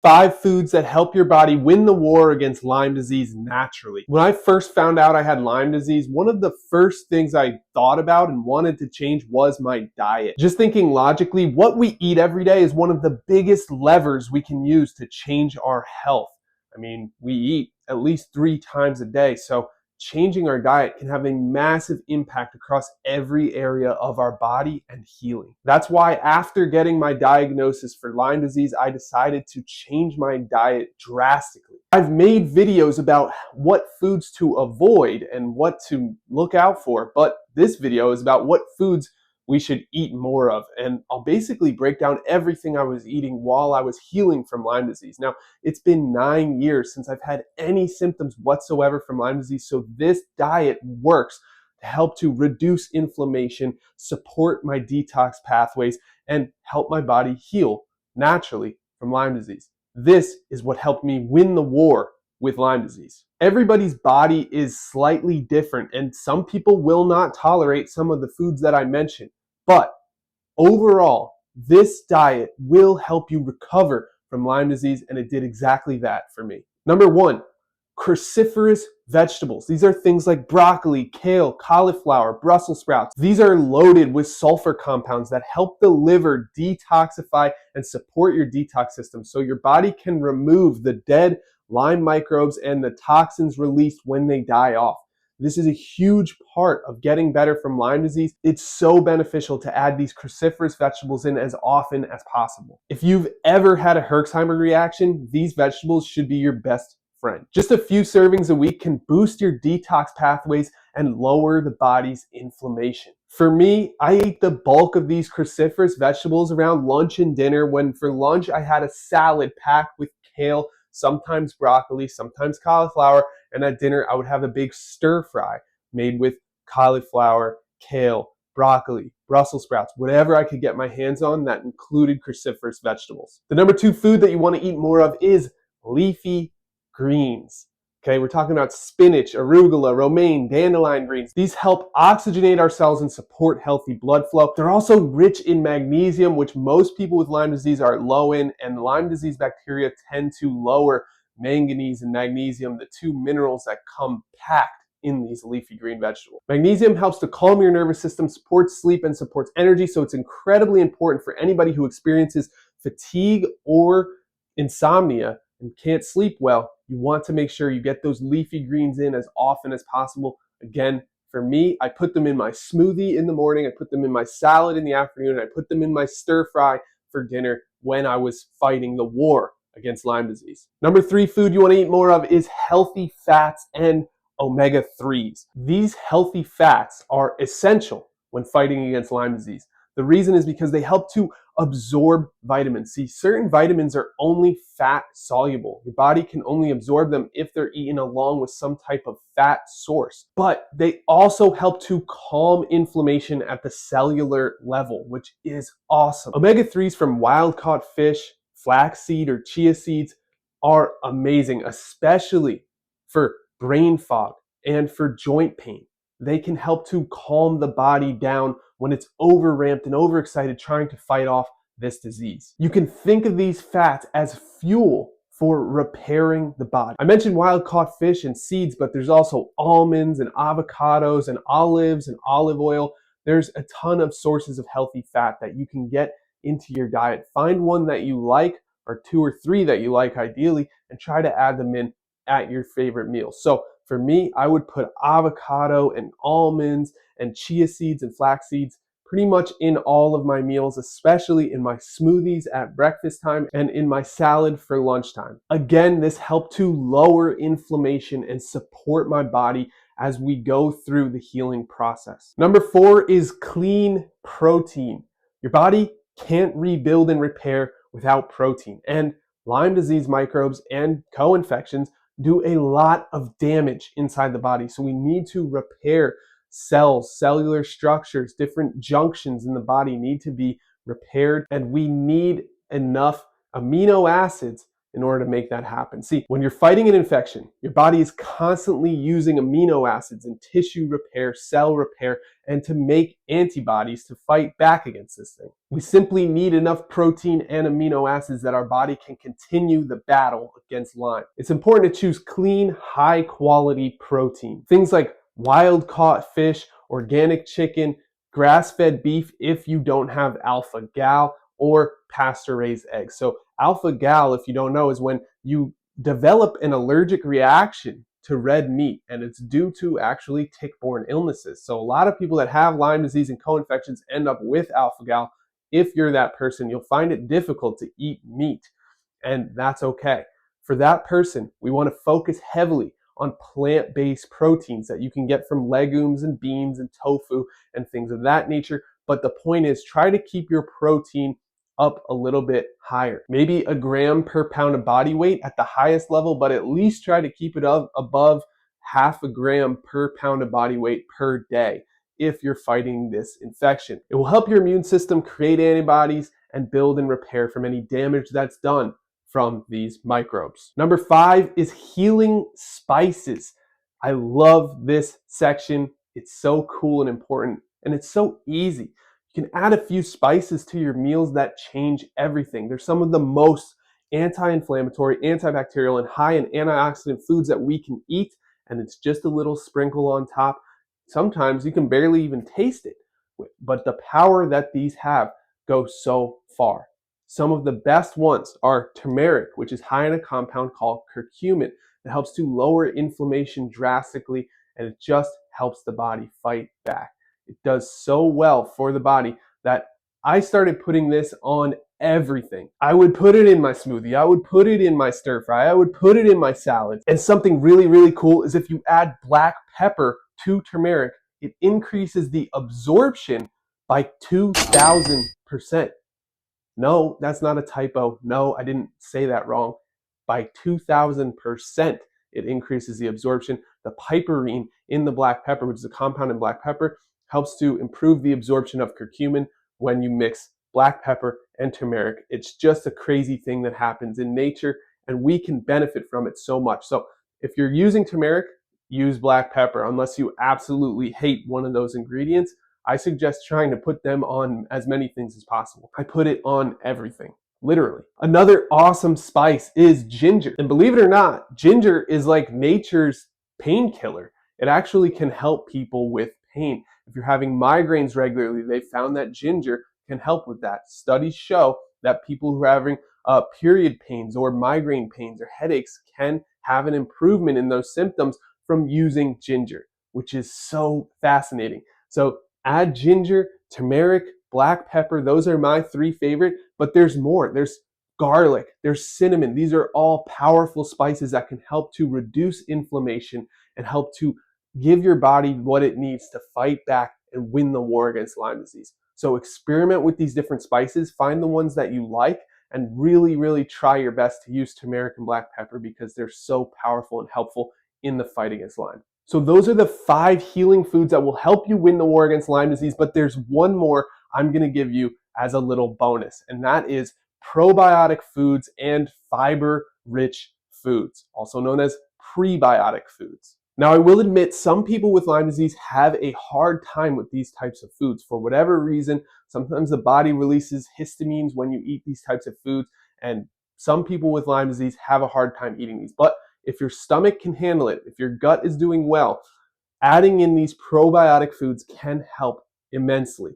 5 foods that help your body win the war against Lyme disease naturally. When I first found out I had Lyme disease, one of the first things I thought about and wanted to change was my diet. Just thinking logically, what we eat every day is one of the biggest levers we can use to change our health. I mean, we eat at least 3 times a day, so changing our diet can have a massive impact across every area of our body and healing. That's why after getting my diagnosis for Lyme disease, I decided to change my diet drastically. I've made videos about what foods to avoid and what to look out for, but this video is about what foods we should eat more of. And I'll basically break down everything I was eating while I was healing from Lyme disease. Now, it's been 9 years since I've had any symptoms whatsoever from Lyme disease, so this diet works to help to reduce inflammation, support my detox pathways, and help my body heal naturally from Lyme disease. This is what helped me win the war with Lyme disease. Everybody's body is slightly different, and some people will not tolerate some of the foods that I mentioned. But overall, this diet will help you recover from Lyme disease, and it did exactly that for me. Number 1, cruciferous vegetables. These are things like broccoli, kale, cauliflower, Brussels sprouts. These are loaded with sulfur compounds that help the liver detoxify and support your detox system so your body can remove the dead Lyme microbes and the toxins released when they die off. This is a huge part of getting better from Lyme disease. It's so beneficial to add these cruciferous vegetables in as often as possible. If you've ever had a Herxheimer reaction, these vegetables should be your best friend. Just a few servings a week can boost your detox pathways and lower the body's inflammation. For me, I ate the bulk of these cruciferous vegetables around lunch and dinner, when for lunch I had a salad packed with kale, sometimes broccoli, sometimes cauliflower, and at dinner I would have a big stir fry made with cauliflower, kale, broccoli, Brussels sprouts, whatever I could get my hands on that included cruciferous vegetables. The number 2 food that you want to eat more of is leafy greens. Okay, we're talking about spinach, arugula, romaine, dandelion greens. These help oxygenate our cells and support healthy blood flow. They're also rich in magnesium, which most people with Lyme disease are low in, and Lyme disease bacteria tend to lower manganese and magnesium, the 2 minerals that come packed in these leafy green vegetables. Magnesium helps to calm your nervous system, supports sleep, and supports energy, so it's incredibly important for anybody who experiences fatigue or insomnia and can't sleep well. You want to make sure you get those leafy greens in as often as possible. Again, for me, I put them in my smoothie in the morning, I put them in my salad in the afternoon, and I put them in my stir fry for dinner when I was fighting the war against Lyme disease. Number 3 food you want to eat more of is healthy fats and omega-3s. These healthy fats are essential when fighting against Lyme disease. The reason is because they help to absorb vitamins. See, certain vitamins are only fat soluble. Your body can only absorb them if they're eaten along with some type of fat source. But they also help to calm inflammation at the cellular level, which is awesome. Omega-3s from wild-caught fish, flaxseed, or chia seeds are amazing, especially for brain fog and for joint pain. They can help to calm the body down when it's overramped and overexcited trying to fight off this disease. You can think of these fats as fuel for repairing the body. I mentioned wild-caught fish and seeds, but there's also almonds and avocados and olives and olive oil. There's a ton of sources of healthy fat that you can get into your diet. Find one that you like, or 2 or 3 that you like ideally, and try to add them in at your favorite meals. So for me, I would put avocado and almonds and chia seeds and flax seeds pretty much in all of my meals, especially in my smoothies at breakfast time and in my salad for lunchtime. Again, this helped to lower inflammation and support my body as we go through the healing process. Number 4 is clean protein. Your body can't rebuild and repair without protein, and Lyme disease microbes and co-infections do a lot of damage inside the body. So we need to repair cells, cellular structures, different junctions in the body need to be repaired, and we need enough amino acids in order to make that happen. See, when you're fighting an infection, your body is constantly using amino acids and tissue repair, cell repair, and to make antibodies to fight back against this thing. We simply need enough protein and amino acids that our body can continue the battle against Lyme. It's important to choose clean, high quality protein. Things like wild caught fish, organic chicken, grass-fed beef if you don't have alpha-gal, or pasture-raised eggs. So alpha-gal, if you don't know, is when you develop an allergic reaction to red meat, and it's due to actually tick-borne illnesses. So a lot of people that have Lyme disease and co-infections end up with alpha-gal. If you're that person, you'll find it difficult to eat meat, and that's okay. For that person, we want to focus heavily on plant-based proteins that you can get from legumes and beans and tofu and things of that nature. But the point is, try to keep your protein up a little bit higher. Maybe a gram per pound of body weight at the highest level, but at least try to keep it up above half a gram per pound of body weight per day if you're fighting this infection. It will help your immune system create antibodies and build and repair from any damage that's done from these microbes. Number 5 is healing spices. I love this section. It's so cool and important, and it's so easy. You can add a few spices to your meals that change everything. They're some of the most anti-inflammatory, antibacterial, and high in antioxidant foods that we can eat, and it's just a little sprinkle on top. Sometimes you can barely even taste it, but the power that these have goes so far. Some of the best ones are turmeric, which is high in a compound called curcumin. It helps to lower inflammation drastically, and it just helps the body fight back. It does so well for the body that I started putting this on everything. I would put it in my smoothie. I would put it in my stir fry. I would put it in my salads. And something really, really cool is if you add black pepper to turmeric, it increases the absorption by 2,000%. No, that's not a typo. No, I didn't say that wrong. By 2,000%, it increases the absorption. The piperine in the black pepper, which is a compound in black pepper, helps to improve the absorption of curcumin when you mix black pepper and turmeric. It's just a crazy thing that happens in nature, and we can benefit from it so much. So if you're using turmeric, use black pepper. Unless you absolutely hate one of those ingredients, I suggest trying to put them on as many things as possible. I put it on everything, literally. Another awesome spice is ginger. And believe it or not, ginger is like nature's painkiller. It actually can help people with pain. If you're having migraines regularly, they found that ginger can help with that. Studies show that people who are having period pains or migraine pains or headaches can have an improvement in those symptoms from using ginger, which is so fascinating. So add ginger, turmeric, black pepper. Those are my 3 favorite, but there's more. There's garlic, there's cinnamon. These are all powerful spices that can help to reduce inflammation and help to give your body what it needs to fight back and win the war against Lyme disease. So experiment with these different spices, find the ones that you like, and really, really try your best to use turmeric and black pepper because they're so powerful and helpful in the fight against Lyme. So those are the 5 healing foods that will help you win the war against Lyme disease, but there's one more I'm going to give you as a little bonus, and that is probiotic foods and fiber-rich foods, also known as prebiotic foods. Now, I will admit some people with Lyme disease have a hard time with these types of foods. For whatever reason, sometimes the body releases histamines when you eat these types of foods, and some people with Lyme disease have a hard time eating these. But if your stomach can handle it, if your gut is doing well, adding in these probiotic foods can help immensely.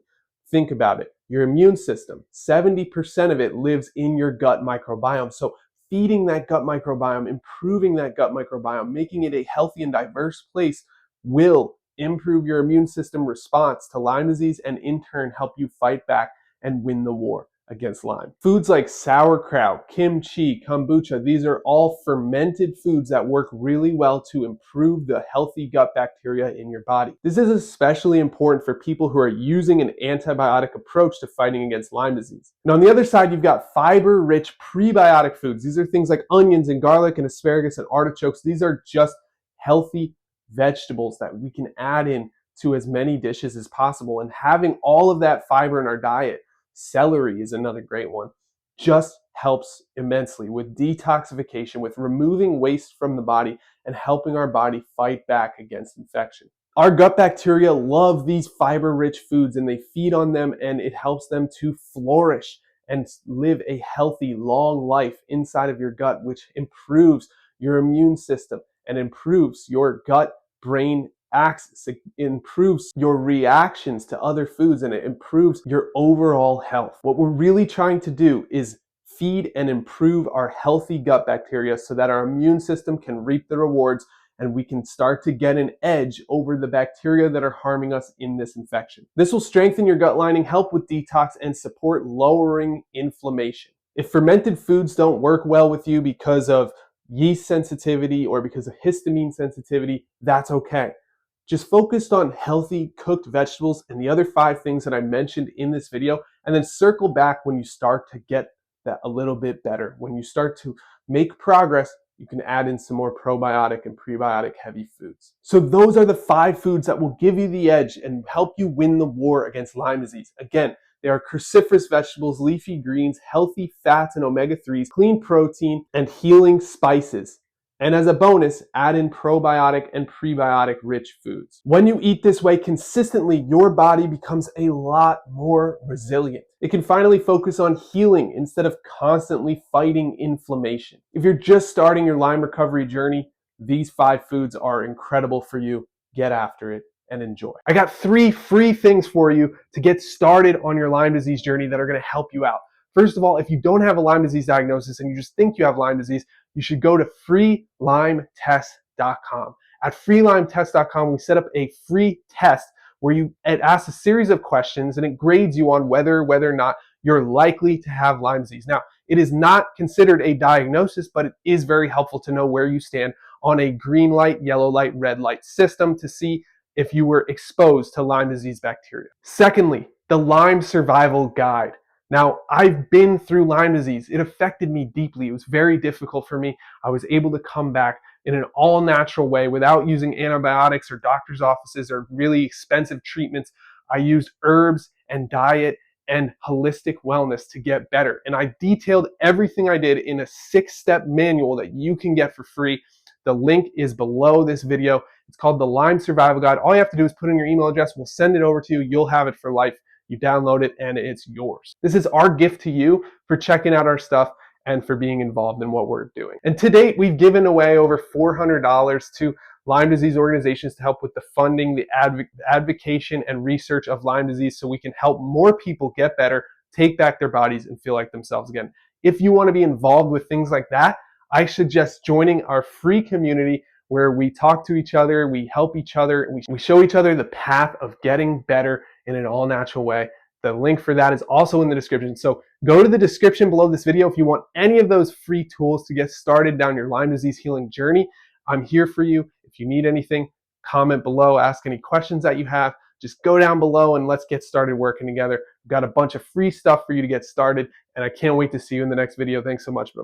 Think about it. Your immune system, 70% of it lives in your gut microbiome. So feeding that gut microbiome, improving that gut microbiome, making it a healthy and diverse place will improve your immune system response to Lyme disease and in turn help you fight back and win the war against Lyme. Foods like sauerkraut, kimchi, kombucha, these are all fermented foods that work really well to improve the healthy gut bacteria in your body. This is especially important for people who are using an antibiotic approach to fighting against Lyme disease. And on the other side, you've got fiber-rich prebiotic foods. These are things like onions and garlic and asparagus and artichokes. These are just healthy vegetables that we can add in to as many dishes as possible. And having all of that fiber in our diet, celery is another great one, just helps immensely with detoxification, with removing waste from the body and helping our body fight back against infection. Our gut bacteria love these fiber-rich foods and they feed on them, and it helps them to flourish and live a healthy, long life inside of your gut, which improves your immune system and improves your gut-brain axis. It improves your reactions to other foods and it improves your overall health. What we're really trying to do is feed and improve our healthy gut bacteria so that our immune system can reap the rewards and we can start to get an edge over the bacteria that are harming us in this infection. This will strengthen your gut lining, help with detox, and support lowering inflammation. If fermented foods don't work well with you because of yeast sensitivity or because of histamine sensitivity, that's okay. Just focus on healthy cooked vegetables and the other 5 things that I mentioned in this video, and then circle back when you start to get that a little bit better. When you start to make progress, you can add in some more probiotic and prebiotic heavy foods. So those are the 5 foods that will give you the edge and help you win the war against Lyme disease. Again, they are cruciferous vegetables, leafy greens, healthy fats and omega-3s, clean protein, and healing spices. And as a bonus, add in probiotic and prebiotic rich foods. When you eat this way consistently, your body becomes a lot more resilient. It can finally focus on healing instead of constantly fighting inflammation. If you're just starting your Lyme recovery journey, these 5 foods are incredible for you. Get after it and enjoy. I got 3 free things for you to get started on your Lyme disease journey that are going to help you out. First of all, if you don't have a Lyme disease diagnosis and you just think you have Lyme disease, you should go to freelymetest.com. At freelymetest.com, we set up a free test where it asks a series of questions and it grades you on whether or not you're likely to have Lyme disease. Now, it is not considered a diagnosis, but it is very helpful to know where you stand on a green light, yellow light, red light system to see if you were exposed to Lyme disease bacteria. Secondly, the Lyme Survival Guide. Now, I've been through Lyme disease. It affected me deeply. It was very difficult for me. I was able to come back in an all-natural way without using antibiotics or doctor's offices or really expensive treatments. I used herbs and diet and holistic wellness to get better. And I detailed everything I did in a 6-step manual that you can get for free. The link is below this video. It's called the Lyme Survival Guide. All you have to do is put in your email address. We'll send it over to you. You'll have it for life. You download it and it's yours. This is our gift to you for checking out our stuff and for being involved in what we're doing. And to date, we've given away over $400 to Lyme disease organizations to help with the funding, the advocacy and research of Lyme disease so we can help more people get better, take back their bodies, and feel like themselves again. If you want to be involved with things like that, I suggest joining our free community where we talk to each other, we help each other, and we show each other the path of getting better in an all-natural way. The link for that is also in the description. So go to the description below this video if you want any of those free tools to get started down your Lyme disease healing journey. I'm here for you. If you need anything, comment below, ask any questions that you have. Just go down below and let's get started working together. We've got a bunch of free stuff for you to get started, and I can't wait to see you in the next video. Thanks so much. Bye-bye.